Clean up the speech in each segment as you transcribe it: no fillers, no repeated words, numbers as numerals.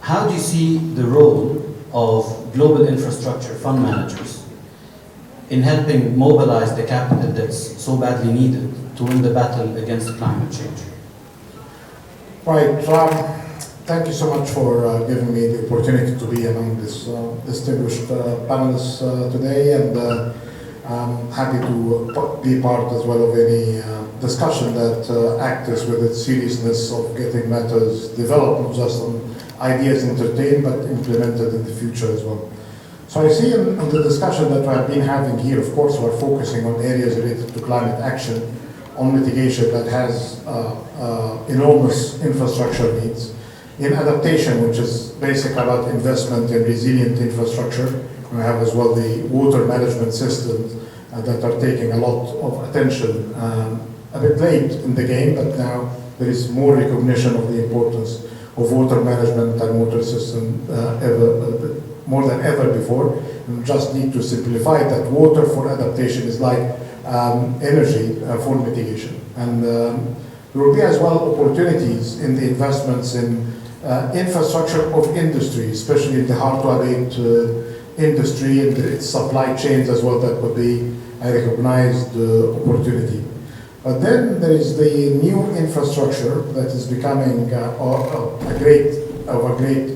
how do you see the role of global infrastructure fund managers in helping mobilize the capital that's so badly needed to win the battle against climate change? Right. Thank you so much for giving me the opportunity to be among this distinguished panelists today, and I'm happy to be part as well of any discussion that acts with its seriousness of getting matters developed, not just on ideas entertained, but implemented in the future as well. So I see in the discussion that we have been having here, of course, we're focusing on areas related to climate action, on mitigation that has enormous infrastructure needs. In adaptation, which is basically about investment in resilient infrastructure, we have as well the water management systems that are taking a lot of attention, a bit late in the game, but now there is more recognition of the importance of water management and water system more than ever before. We just need to simplify that water for adaptation is like energy for mitigation. And there will be as well opportunities in the investments in infrastructure of industry, especially in the hard-to-abate industry and its supply chains as well. That would be a recognized opportunity. But then there is the new infrastructure that is becoming of great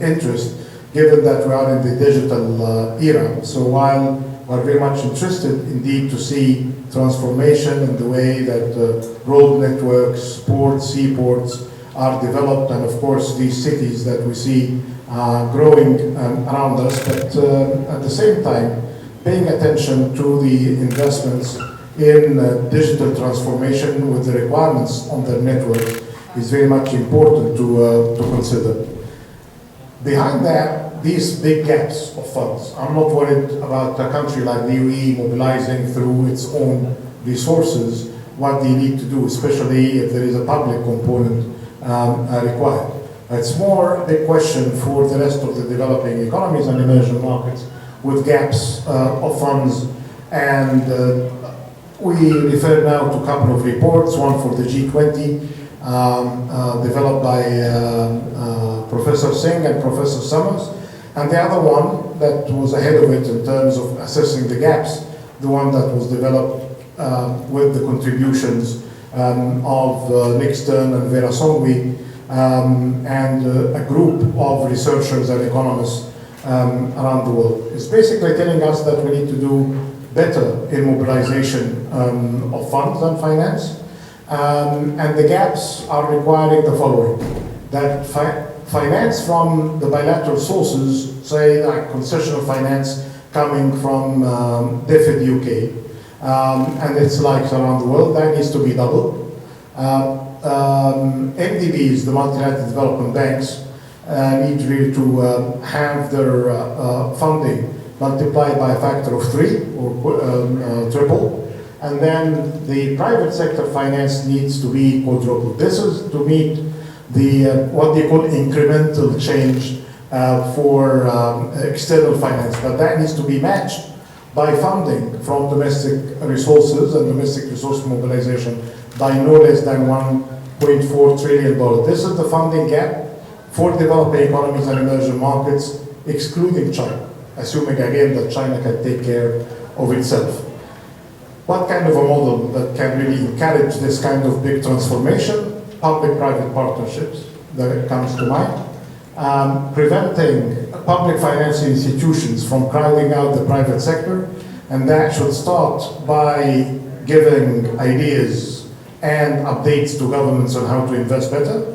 interest, given that we are in the digital era. So while we're very much interested indeed to see transformation in the way that road networks, ports, seaports are developed, and of course these cities that we see growing around us, but at the same time paying attention to the investments in digital transformation with the requirements on their network is very much important to consider. Behind that, these big gaps of funds, I'm not worried about a country like the UAE mobilizing through its own resources what they need to do, especially if there is a public component required. It's more a big question for the rest of the developing economies and emerging markets with gaps of funds, and we refer now to a couple of reports, one for the G20 developed by Professor Singh and Professor Summers, and the other one that was ahead of it in terms of assessing the gaps, the one that was developed with the contributions of Nick Stern and Vera Songwi and a group of researchers and economists around the world. It's basically telling us that we need to do better in mobilization of funds and finance, and the gaps are requiring the following: that finance from the bilateral sources, say like concessional finance coming from DFID UK, and it's like around the world, that needs to be doubled. MDBs, the multilateral development banks, need really to have their funding multiplied by a factor of 3 or triple, and then the private sector finance needs to be quadrupled. This is to meet the what they call incremental change for external finance, but that needs to be matched by funding from domestic resources and domestic resource mobilization by no less than $1.4 trillion. This is the funding gap for developing economies and emerging markets, excluding China, assuming again that China can take care of itself. What kind of a model that can really encourage this kind of big transformation? Public-private partnerships, that comes to mind. Preventing public financial institutions from crowding out the private sector, and that should start by giving ideas and updates to governments on how to invest better,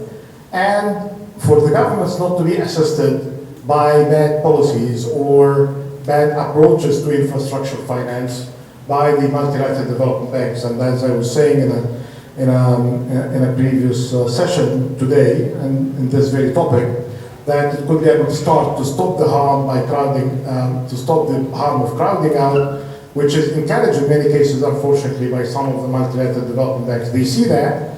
and for the governments not to be assisted by bad policies or bad approaches to infrastructure finance by the multilateral development banks. And as I was saying in a previous session today, and in this very topic, that it could be able to start to stop the harm by crowding, to stop the harm of crowding out, which is encouraged in many cases, unfortunately, by some of the multilateral development banks. They see that.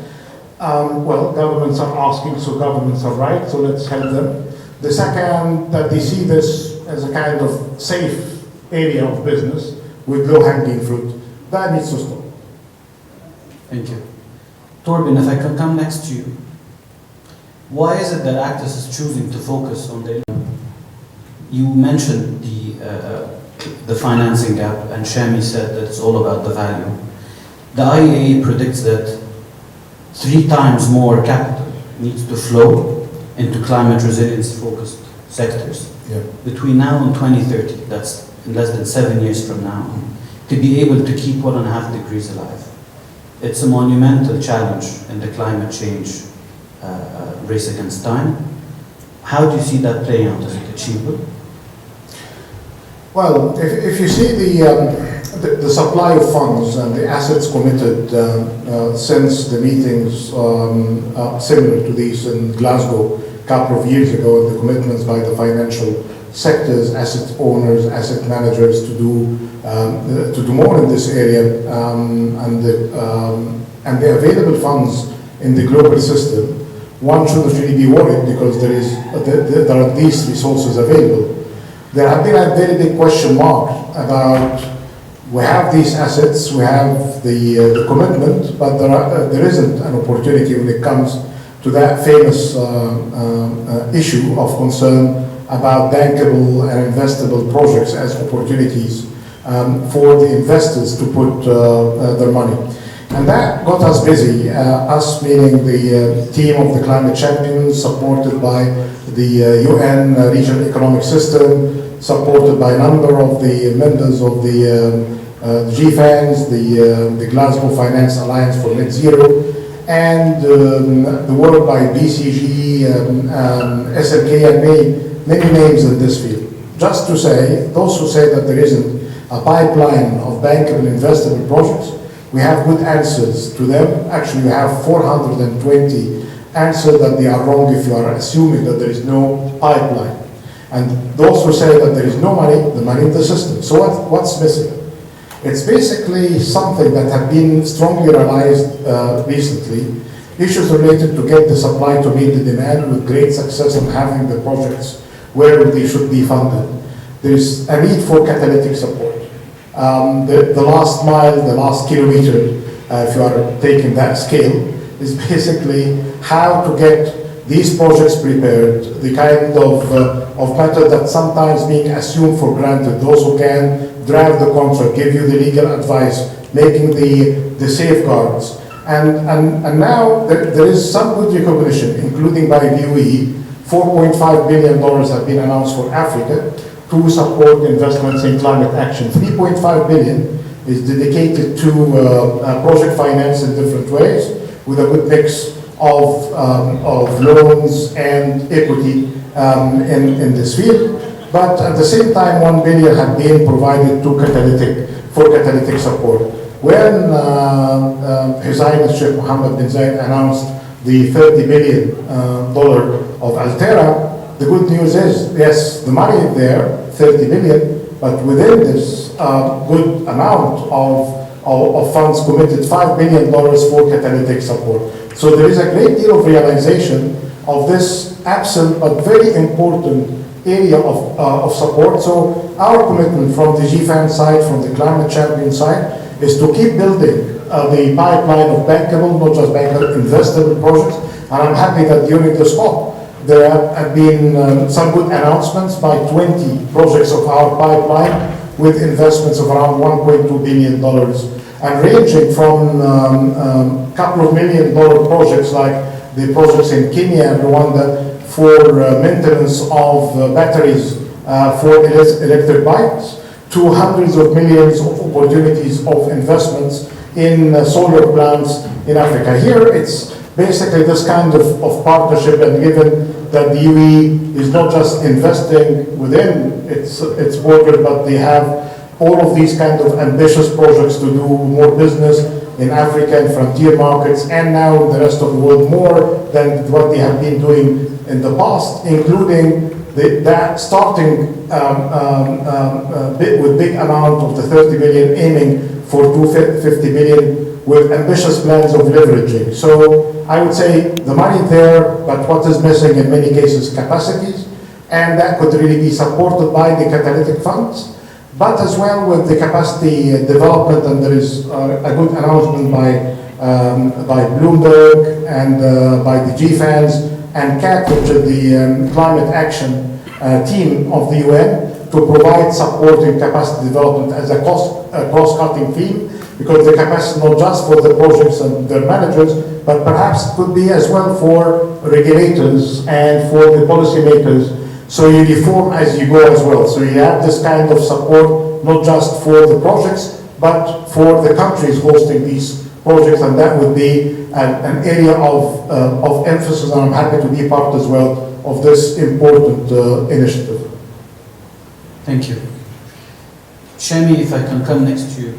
Well, governments are asking, so governments are right, so let's help them. The second, that they see this as a kind of safe area of business with low-hanging fruit. That needs to stop. Thank you. Torben, if I could come next to you. Why is it that Actis is choosing to fose on the You mentioned the financing gap, and Shami said that it's all about the value. The IEA predicts that 3 times more capital needs to flow into climate resilience-focused sectors between now and 2030. That's in less than 7 years from now, to be able to keep 1.5 degrees alive. It's a monumental challenge in the climate change race against time. How do you see that playing out? Is it achievable? Well, if you see the supply of funds and the assets committed since the meetings similar to these in Glasgow a couple of years ago, and the commitments by the financial sectors, asset owners, asset managers to do more in this area, and the available funds in the global system, one shouldn't really be worried because there are these resources available. There have been a very big question mark about, we have these assets, we have the commitment, but there isn't an opportunity when it comes to that famous issue of concern about bankable and investable projects as opportunities for the investors to put their money. And that got us busy, us meaning the team of the climate champions, supported by the UN regional economic system, supported by a number of the members of the GFANs, the Glasgow Finance Alliance for Net Zero, and the work by BCG, SLK, and many names in this field. Just to say, those who say that there isn't a pipeline of bankable investable projects, we have good answers to them. Actually, we have 420 answers that they are wrong if you are assuming that there is no pipeline. And those who say that there is no money, the money in the system. So what's missing? It's basically something that have been strongly realized recently, issues related to get the supply to meet the demand with great success in having the projects where they should be funded. There's a need for catalytic support. The last mile, the last kilometer, if you are taking that scale, is basically how to get these projects prepared, the kind of method that sometimes being assumed for granted, those who can draft the contract, give you the legal advice, making the safeguards. And now there is some good recognition, including by DOE, $4.5 billion have been announced for Africa to support investments in climate action. 3.5 billion is dedicated to project finance in different ways, with a good mix of loans and equity in this field. But at the same time, 1 billion have been provided to catalytic support. When His Highness Sheikh Mohammed bin Zayed announced the $30 billion of Altera, the good news is, yes, the money is there, 30 billion, but within this good amount of funds committed, $5 billion for catalytic support. So there is a great deal of realization of this absent but very important area of support. So our commitment from the GFAN side, from the climate champion side, is to keep building the pipeline of bankable, not just bankable, investable projects. And I'm happy that during this COP, there have been some good announcements by 20 projects of our pipeline with investments of around $1.2 billion, and ranging from a couple of $1 million projects like the projects in Kenya and Rwanda for maintenance of batteries for electric bikes, to hundreds of millions of opportunities of investments in solar plants in Africa. Here it's basically this kind of partnership, and given that the UAE is not just investing within its border, but they have all of these kind of ambitious projects to do more business in Africa and frontier markets, and now in the rest of the world, more than what they have been doing in the past, including that starting with big amount of the 30 billion, aiming for 250 billion, with ambitious plans of leveraging. So I would say the money there, but what is missing in many cases, capacities, and that could really be supported by the catalytic funds, but as well with the capacity development. And there is a good announcement by Bloomberg and by the GFANs and CAT, which is the Climate Action Team of the UN, to provide support in capacity development as a cross-cutting theme, because the capacity not just for the projects and their managers, but perhaps could be as well for regulators and for the policymakers. So you reform as you go as well. So you have this kind of support, not just for the projects, but for the countries hosting these projects, and that would be an area of emphasis, and I'm happy to be part as well of this important initiative. Thank you. Shami, if I can come next to you.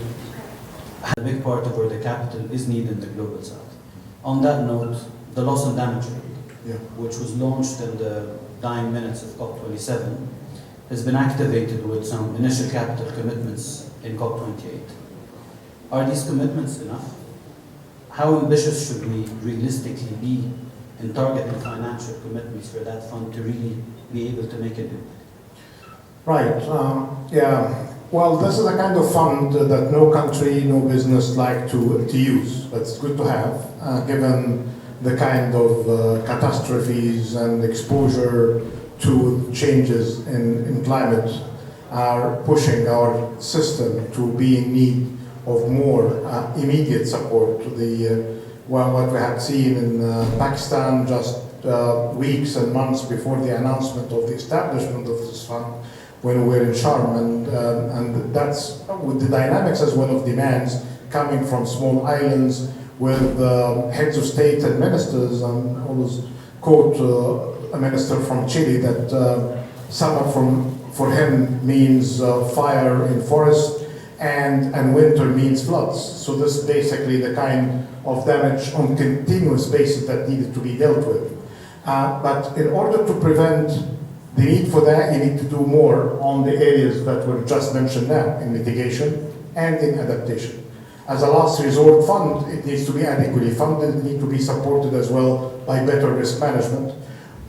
A big part of where the capital is needed in the global south. On that note, the loss and damage rate, which was launched in the dying minutes of COP27, has been activated with some initial capital commitments in COP28. Are these commitments enough? How ambitious should we realistically be in targeting financial commitments for that fund to really be able to make it? Right. Well, this is a kind of fund that no country, no business like to use, but it's good to have, given the kind of catastrophes and exposure to changes in climate are pushing our system to be in need of more immediate support. What we had seen in Pakistan just weeks and months before the announcement of the establishment of this fund, when we were in Sharm, and that's with the dynamics as well of demands coming from small islands with heads of state and ministers, and I always quote a minister from Chile that summer for him means fire in forest, and winter means floods. So this is basically the kind of damage on continuous basis that needed to be dealt with. But in order to prevent the need for that, you need to do more on the areas that were just mentioned now, in mitigation and in adaptation. As a last resort fund, it needs to be adequately funded, it needs to be supported as well by better risk management.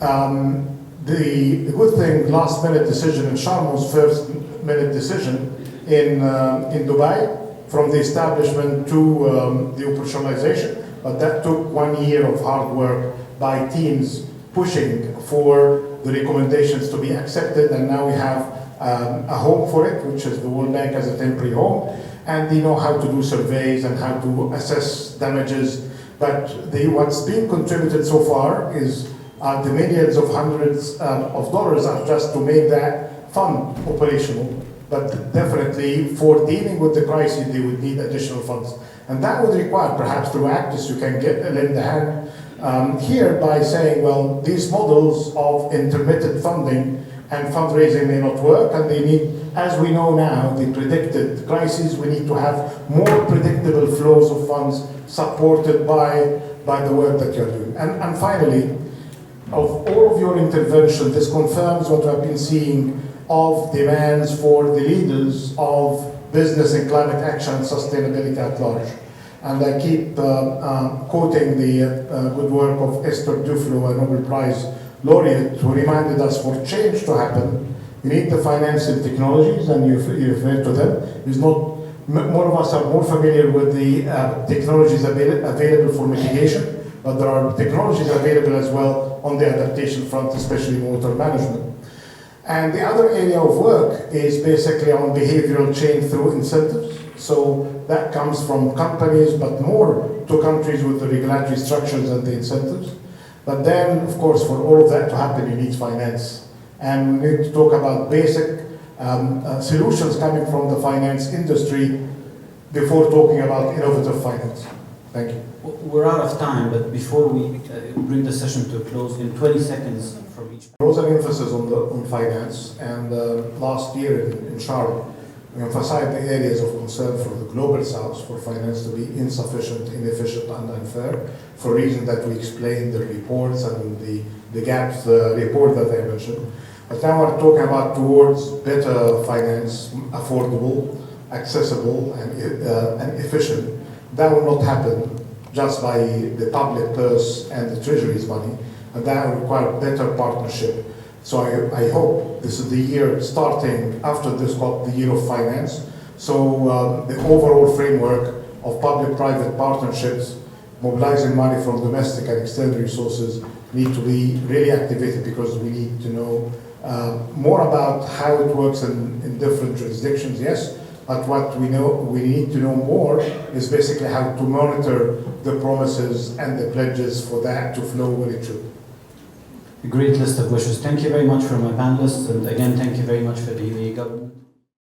The good thing, last minute decision in Sharm was first minute decision in Dubai, from the establishment to the operationalization, but that took 1 year of hard work by teams pushing for the recommendations to be accepted, and now we have a home for it, which is the World Bank as a temporary home, and they know how to do surveys and how to assess damages. But what's being contributed so far is the millions of hundreds of dollars are just to make that fund operational. But definitely for dealing with the crisis, they would need additional funds. And that would require, perhaps through Actis, you can lend a hand here by saying, well, these models of intermittent funding and fundraising may not work, and they need, as we know now, the predicted crises, we need to have more predictable flows of funds supported by the work that you're doing. And finally, of all of your intervention, this confirms what I've been seeing of demands for the leaders of business and climate action and sustainability at large. And I keep quoting the good work of Esther Duflo, a Nobel Prize laureate, who reminded us for change to happen, you need the financial technologies, and you refer to them. It's not, more of us are more familiar with the technologies available for mitigation, but there are technologies available as well on the adaptation front, especially in water management. And the other area of work is basically on behavioral change through incentives. So that comes from companies, but more to countries with the regulatory structures and the incentives. But then, of course, for all of that to happen, you need finance. And we need to talk about basic solutions coming from the finance industry before talking about innovative finance. Thank you. We're out of time, but before we bring the session to a close, in 20 seconds from each. There was an emphasis on finance, and last year in Sharm, we emphasized the areas of concern for the global south, for finance to be insufficient, inefficient, and unfair, for reasons that we explained, the reports and the gaps report that I mentioned. But now we're talking about towards better finance, affordable, accessible, and efficient. That will not happen just by the public purse and the treasury's money, and that will require better partnership. So I hope this is the year starting after this COP, the year of finance. So the overall framework of public-private partnerships, mobilizing money from domestic and external resources, need to be really activated, because we need to know more about how it works in different jurisdictions, yes, but what we need to know more is basically how to monitor the promises and the pledges for that to flow where it should. A great list of wishes. Thank you very much for my panelists, and again, thank you very much for the government.